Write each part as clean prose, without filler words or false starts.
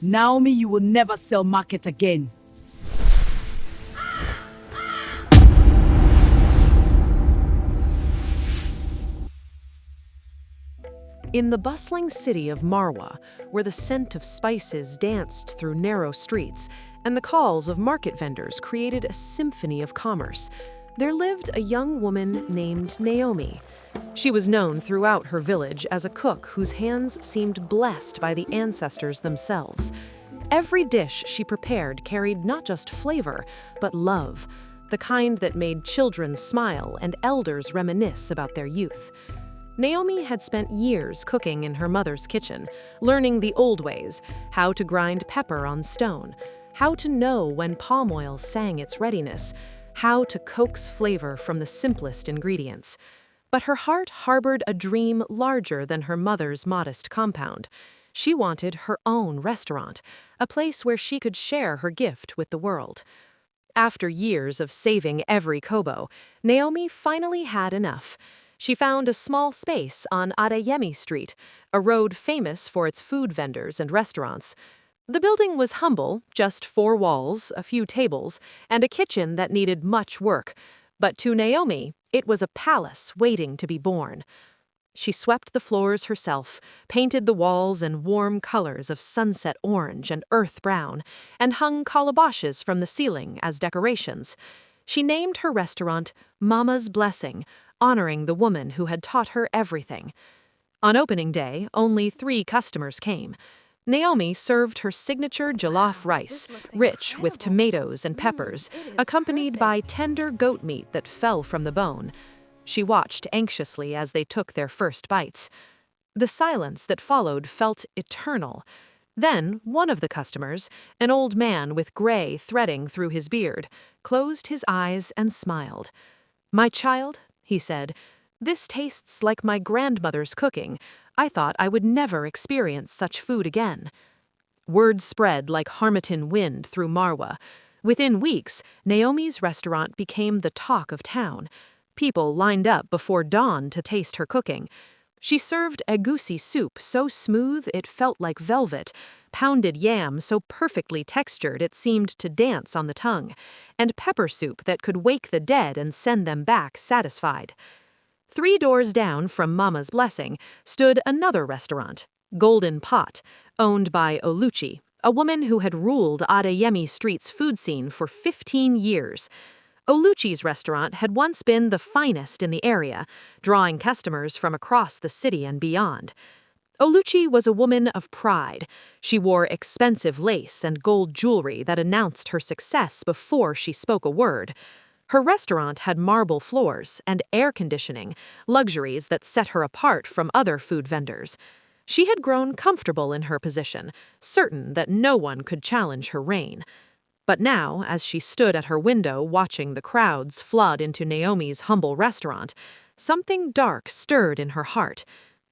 Naomi, you will never sell market again. In the bustling city of Marwa, where the scent of spices danced through narrow streets and the calls of market vendors created a symphony of commerce, there lived a young woman named Naomi. She was known throughout her village as a cook whose hands seemed blessed by the ancestors themselves. Every dish she prepared carried not just flavor, but love, the kind that made children smile and elders reminisce about their youth. Naomi had spent years cooking in her mother's kitchen, learning the old ways, how to grind pepper on stone, how to know when palm oil sang its readiness, how to coax flavor from the simplest ingredients. But her heart harbored a dream larger than her mother's modest compound. She wanted her own restaurant, a place where she could share her gift with the world. After years of saving every kobo, Naomi finally had enough. She found a small space on Adeyemi Street, a road famous for its food vendors and restaurants. The building was humble, just 4 walls, a few tables, and a kitchen that needed much work. But to Naomi, it was a palace waiting to be born. She swept the floors herself, painted the walls in warm colors of sunset orange and earth brown, and hung calabashes from the ceiling as decorations. She named her restaurant Mama's Blessing, honoring the woman who had taught her everything. On opening day, only 3 customers came. Naomi served her signature jollof rice, rich with tomatoes and peppers, accompanied by tender goat meat that fell from the bone. She watched anxiously as they took their first bites. The silence that followed felt eternal. Then one of the customers, an old man with gray threading through his beard, closed his eyes and smiled. "My child," he said, "this tastes like my grandmother's cooking. I thought I would never experience such food again." Word spread like Harmattan wind through Marwa. Within weeks, Naomi's restaurant became the talk of town. People lined up before dawn to taste her cooking. She served egusi soup so smooth it felt like velvet, pounded yam so perfectly textured it seemed to dance on the tongue, and pepper soup that could wake the dead and send them back satisfied. 3 doors down from Mama's Blessing stood another restaurant, Golden Pot, owned by Oluchi, a woman who had ruled Adeyemi Street's food scene for 15 years. Oluchi's restaurant had once been the finest in the area, drawing customers from across the city and beyond. Oluchi was a woman of pride. She wore expensive lace and gold jewelry that announced her success before she spoke a word. Her restaurant had marble floors and air conditioning, luxuries that set her apart from other food vendors. She had grown comfortable in her position, certain that no one could challenge her reign. But now, as she stood at her window watching the crowds flood into Naomi's humble restaurant, something dark stirred in her heart.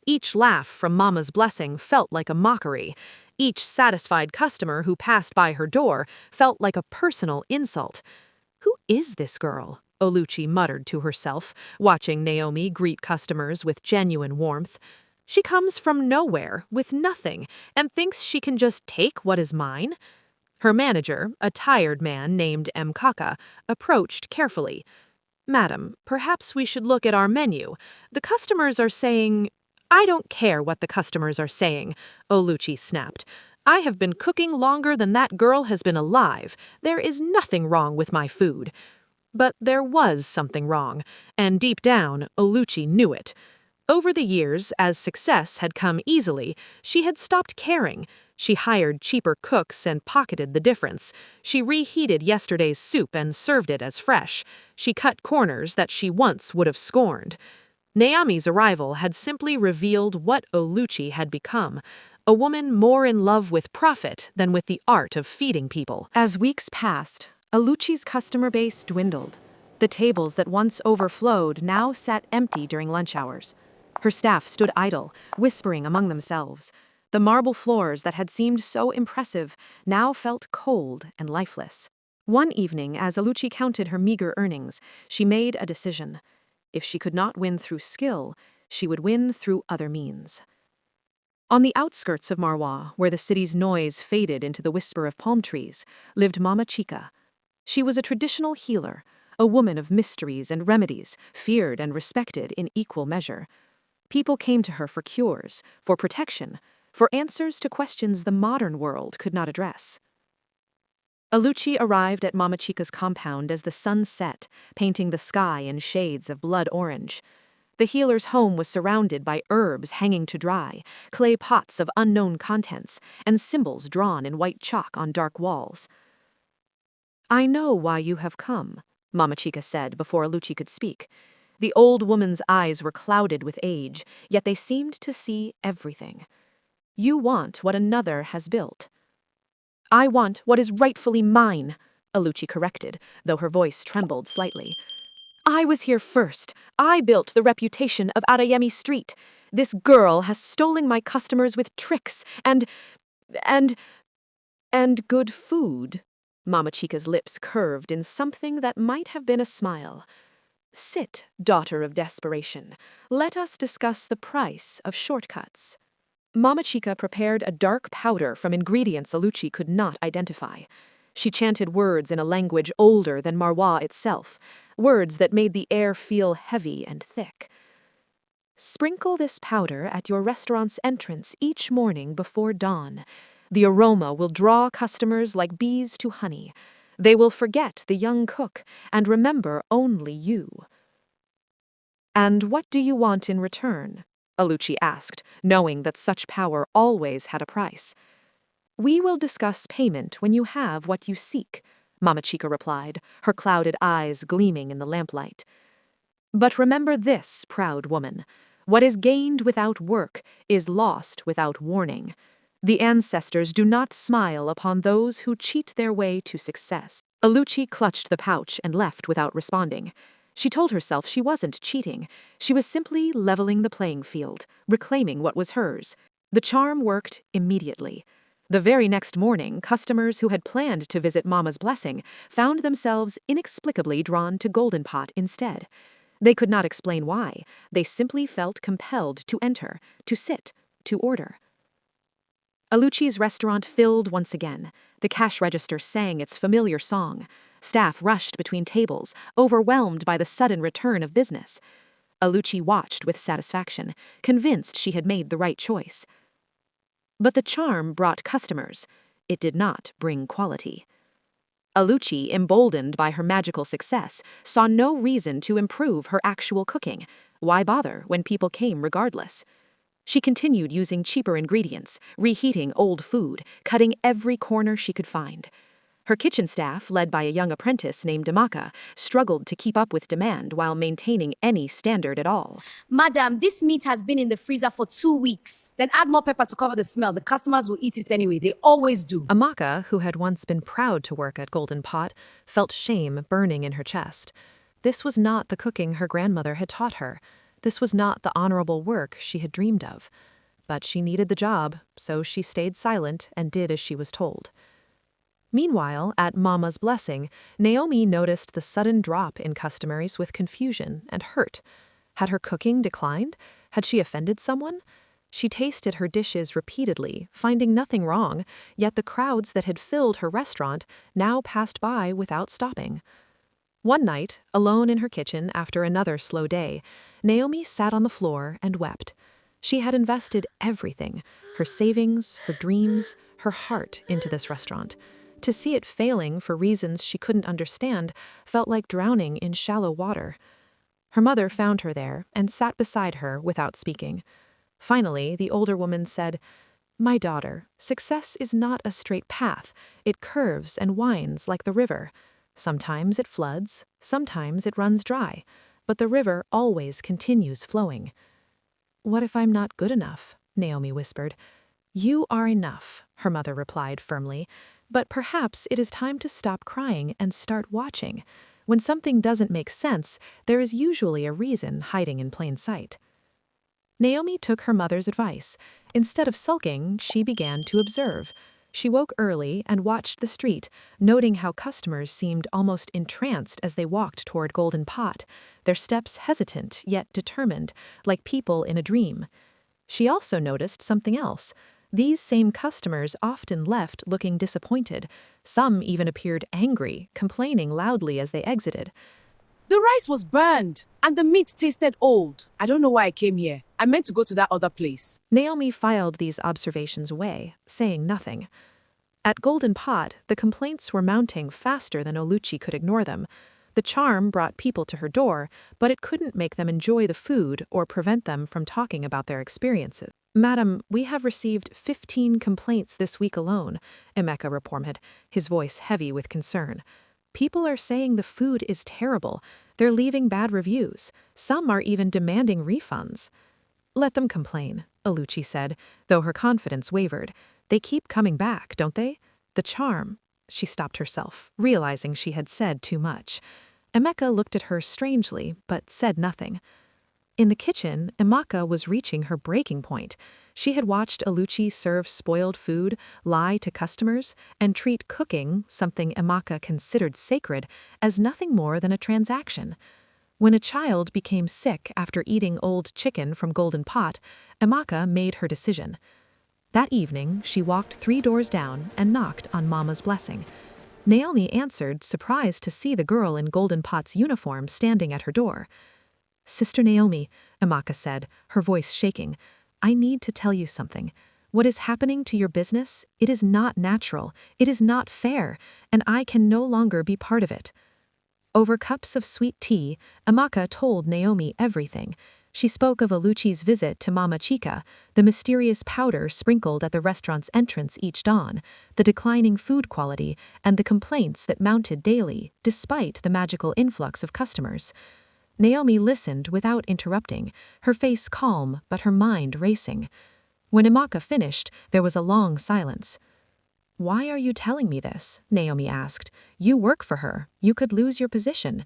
Each laugh from Mama's Blessing felt like a mockery. Each satisfied customer who passed by her door felt like a personal insult. "Who is this girl?" Oluchi muttered to herself, watching Naomi greet customers with genuine warmth. "She comes from nowhere, with nothing, and thinks she can just take what is mine?" Her manager, a tired man named Mkaka, approached carefully. "Madam, perhaps we should look at our menu. The customers are saying—" "I don't care what the customers are saying," Oluchi snapped. "I have been cooking longer than that girl has been alive. There is nothing wrong with my food." But there was something wrong, and deep down, Oluchi knew it. Over the years, as success had come easily, she had stopped caring. She hired cheaper cooks and pocketed the difference. She reheated yesterday's soup and served it as fresh. She cut corners that she once would have scorned. Naomi's arrival had simply revealed what Oluchi had become, a woman more in love with profit than with the art of feeding people. As weeks passed, Oluchi's customer base dwindled. The tables that once overflowed now sat empty during lunch hours. Her staff stood idle, whispering among themselves. The marble floors that had seemed so impressive now felt cold and lifeless. One evening, as Oluchi counted her meager earnings, she made a decision. If she could not win through skill, she would win through other means. On the outskirts of Marwa, where the city's noise faded into the whisper of palm trees, lived Mama Chica. She was a traditional healer, a woman of mysteries and remedies, feared and respected in equal measure. People came to her for cures, for protection, for answers to questions the modern world could not address. Oluchi arrived at Mama Chica's compound as the sun set, painting the sky in shades of blood orange. The healer's home was surrounded by herbs hanging to dry, clay pots of unknown contents, and symbols drawn in white chalk on dark walls. "I know why you have come," Mama Chica said before Oluchi could speak. The old woman's eyes were clouded with age, yet they seemed to see everything. "You want what another has built." "I want what is rightfully mine," Oluchi corrected, though her voice trembled slightly. "I was here first. I built the reputation of Arayemi Street. This girl has stolen my customers with tricks and good food." Mama Chica's lips curved in something that might have been a smile. "Sit, daughter of desperation. Let us discuss the price of shortcuts." Mama Chica prepared a dark powder from ingredients Oluchi could not identify. She chanted words in a language older than Marwa itself, words that made the air feel heavy and thick. "Sprinkle this powder at your restaurant's entrance each morning before dawn. The aroma will draw customers like bees to honey. They will forget the young cook and remember only you." "And what do you want in return?" Oluchi asked, knowing that such power always had a price. "We will discuss payment when you have what you seek," Mama Chica replied, her clouded eyes gleaming in the lamplight. "But remember this, proud woman. What is gained without work is lost without warning. The ancestors do not smile upon those who cheat their way to success." Oluchi clutched the pouch and left without responding. She told herself she wasn't cheating. She was simply leveling the playing field, reclaiming what was hers. The charm worked immediately. The very next morning, customers who had planned to visit Mama's blessing found themselves inexplicably drawn to Golden Pot instead. They could not explain why. They simply felt compelled to enter, to sit, to order. Aluchi's restaurant filled once again. The cash register sang its familiar song. Staff rushed between tables, overwhelmed by the sudden return of business. Oluchi watched with satisfaction, convinced she had made the right choice. But the charm brought customers. It did not bring quality. Oluchi, emboldened by her magical success, saw no reason to improve her actual cooking. Why bother when people came regardless? She continued using cheaper ingredients, reheating old food, cutting every corner she could find. Her kitchen staff, led by a young apprentice named Damaka, struggled to keep up with demand while maintaining any standard at all. "Madam, this meat has been in the freezer for 2 weeks. Then add more pepper to cover the smell. The customers will eat it anyway. They always do." Amaka, who had once been proud to work at Golden Pot, felt shame burning in her chest. This was not the cooking her grandmother had taught her. This was not the honorable work she had dreamed of. But she needed the job, so she stayed silent and did as she was told. Meanwhile, at Mama's blessing, Naomi noticed the sudden drop in customers with confusion and hurt. Had her cooking declined? Had she offended someone? She tasted her dishes repeatedly, finding nothing wrong, yet the crowds that had filled her restaurant now passed by without stopping. One night, alone in her kitchen after another slow day, Naomi sat on the floor and wept. She had invested everything, her savings, her dreams, her heart into this restaurant. To see it failing for reasons she couldn't understand felt like drowning in shallow water. Her mother found her there and sat beside her without speaking. Finally, the older woman said, "My daughter, success is not a straight path. It curves and winds like the river. Sometimes it floods, sometimes it runs dry, but the river always continues flowing." "What if I'm not good enough?" Naomi whispered. "You are enough," her mother replied firmly. "But perhaps it is time to stop crying and start watching. When something doesn't make sense, there is usually a reason hiding in plain sight." Naomi took her mother's advice. Instead of sulking, she began to observe. She woke early and watched the street, noting how customers seemed almost entranced as they walked toward Golden Pot, their steps hesitant yet determined, like people in a dream. She also noticed something else. These same customers often left looking disappointed. Some even appeared angry, complaining loudly as they exited. The rice was burned and the meat tasted old. I don't know why I came here. I meant to go to that other place. Naomi filed these observations away, saying nothing. At Golden Pot, the complaints were mounting faster than Oluchi could ignore them. The charm brought people to her door, but it couldn't make them enjoy the food or prevent them from talking about their experiences. "Madam, we have received 15 complaints this week alone," Emeka reported, his voice heavy with concern. "People are saying the food is terrible. They're leaving bad reviews. Some are even demanding refunds." "Let them complain," Oluchi said, though her confidence wavered. "They keep coming back, don't they? The charm." She stopped herself, realizing she had said too much. Emeka looked at her strangely, but said nothing. In the kitchen, Emeka was reaching her breaking point. She had watched Oluchi serve spoiled food, lie to customers, and treat cooking, something Emeka considered sacred, as nothing more than a transaction. When a child became sick after eating old chicken from Golden Pot, Emeka made her decision. That evening, she walked 3 doors down and knocked on Mama's blessing. Naomi answered, surprised to see the girl in Golden Pot's uniform standing at her door. "Sister Naomi," Emeka said, her voice shaking, "I need to tell you something. What is happening to your business, it is not natural, it is not fair, and I can no longer be part of it." Over cups of sweet tea, Emeka told Naomi everything. She spoke of Oluchi's visit to Mama Chica, the mysterious powder sprinkled at the restaurant's entrance each dawn, the declining food quality, and the complaints that mounted daily, despite the magical influx of customers. Naomi listened without interrupting, her face calm but her mind racing. When Emeka finished, there was a long silence. "Why are you telling me this?" Naomi asked. "You work for her. You could lose your position."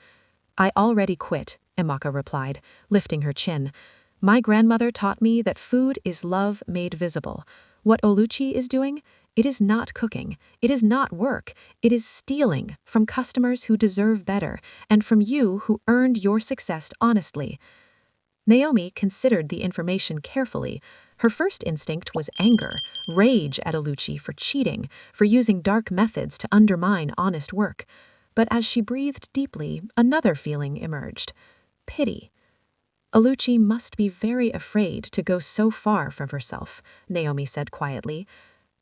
"I already quit," Emeka replied, lifting her chin. "My grandmother taught me that food is love made visible. What Oluchi is doing, it is not cooking, it is not work, it is stealing from customers who deserve better, and from you who earned your success honestly." Naomi considered the information carefully. Her first instinct was anger, rage at Oluchi for cheating, for using dark methods to undermine honest work. But as she breathed deeply, another feeling emerged: pity. "Oluchi must be very afraid to go so far from herself," Naomi said quietly.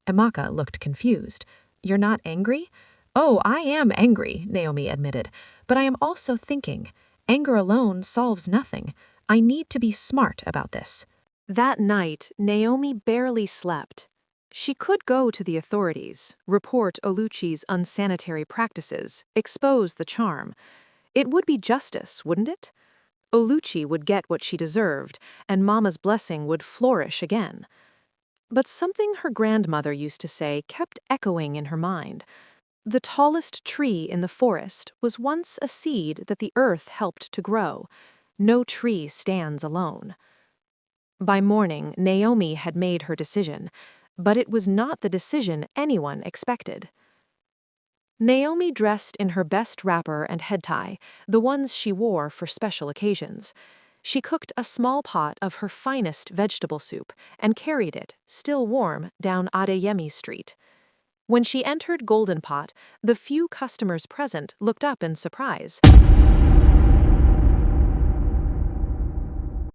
Emeka looked confused. "You're not angry?" "Oh, I am angry," Naomi admitted. "But I am also thinking. Anger alone solves nothing. I need to be smart about this." That night, Naomi barely slept. She could go to the authorities, report Oluchi's unsanitary practices, expose the charm. It would be justice, wouldn't it? Oluchi would get what she deserved, and Mama's blessing would flourish again. But something her grandmother used to say kept echoing in her mind. The tallest tree in the forest was once a seed that the earth helped to grow. No tree stands alone. By morning, Naomi had made her decision, but it was not the decision anyone expected. Naomi dressed in her best wrapper and head tie, the ones she wore for special occasions. She cooked a small pot of her finest vegetable soup and carried it, still warm, down Adeyemi Street. When she entered Golden Pot, the few customers present looked up in surprise.